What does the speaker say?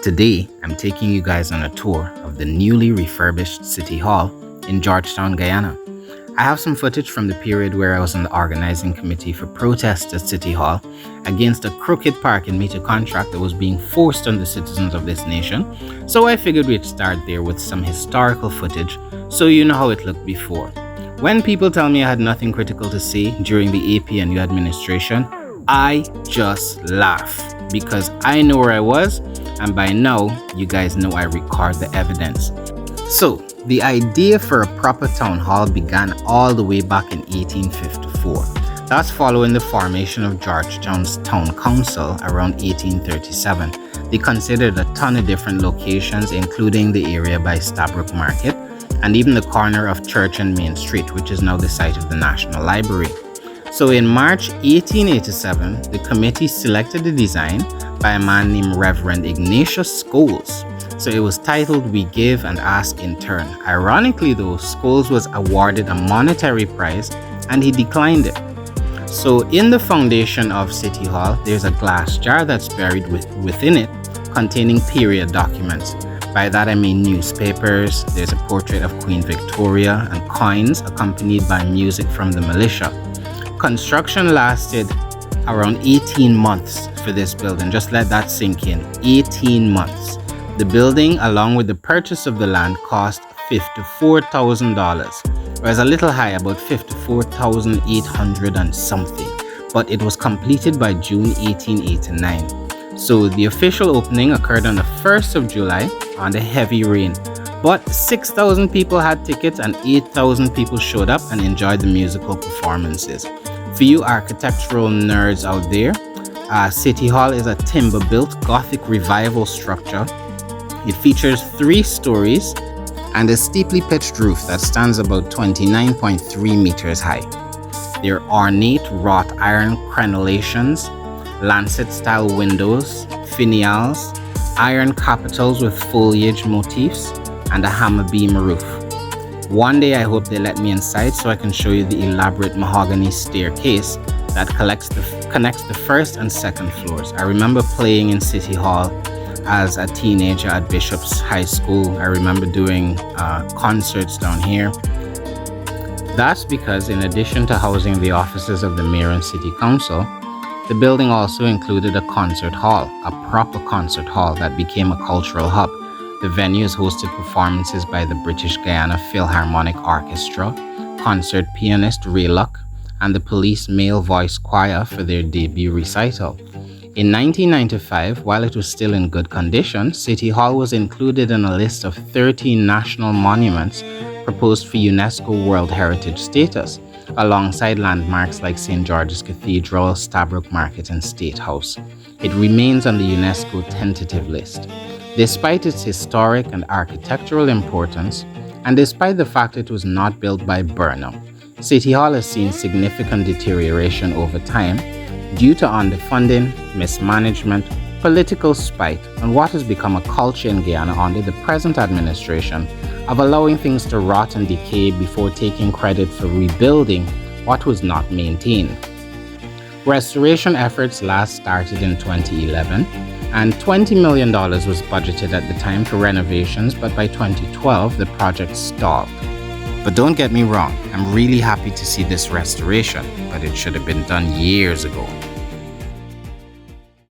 Today, I'm taking you guys on a tour of the newly refurbished City Hall in Georgetown, Guyana. I have some footage from the period where I was on the organizing committee for protests at City Hall against a crooked parking meter contract that was being forced on the citizens of this nation. So I figured we'd start there with some historical footage so you know how it looked before. When people tell me I had nothing critical to say during the APNU administration, I just laugh because I know where I was, and by now you guys know I record the evidence. So the idea for a proper town hall began all the way back in 1854. That's following the formation of Georgetown's town council around 1837. They considered a ton of different locations, including the area by Stabroek Market and even the corner of Church and Main Street, which is now the site of the National Library. So in March 1887, the committee selected a design by a man named Reverend Ignatius Scholes. So it was titled We Give and Ask in Turn. Ironically though, Scholes was awarded a monetary prize and he declined it. So in the foundation of City Hall, there's a glass jar that's buried within it containing period documents. By that I mean newspapers, there's a portrait of Queen Victoria and coins accompanied by music from the militia. Construction lasted around 18 months for this building. Just let that sink in. 18 months. The building, along with the purchase of the land, cost $54,000. It was a little high, about $54,800 and something. But it was completed by June 1889. So the official opening occurred on the 1st of July on the heavy rain. But 6,000 people had tickets and 8,000 people showed up and enjoyed the musical performances. For you architectural nerds out there, City Hall is a timber-built Gothic revival structure. It features 3 stories and a steeply pitched roof that stands about 29.3 meters high. There are ornate wrought iron crenellations, lancet-style windows, finials, iron capitals with foliage motifs, and a hammer beam roof. One day I hope they let me inside so I can show you the elaborate mahogany staircase that connects the first and second floors. I remember playing in City Hall as a teenager at Bishop's High School. I remember doing concerts down here. That's because in addition to housing the offices of the mayor and city council, the building also included a concert hall, a proper concert hall that became a cultural hub. The venues hosted performances by the British Guiana Philharmonic Orchestra, concert pianist Ray Luck, and the Police Male Voice Choir for their debut recital. In 1995, while it was still in good condition, City Hall was included in a list of 13 national monuments proposed for UNESCO World Heritage status, alongside landmarks like St. George's Cathedral, Stabroek Market, and State House. It remains on the UNESCO tentative list. Despite its historic and architectural importance, and despite the fact it was not built by Burnham, City Hall has seen significant deterioration over time due to underfunding, mismanagement, political spite, and what has become a culture in Guyana under the present administration of allowing things to rot and decay before taking credit for rebuilding what was not maintained. Restoration efforts last started in 2011, and $20 million was budgeted at the time for renovations, but by 2012 the project stalled. But don't get me wrong, I'm really happy to see this restoration, but it should have been done years ago.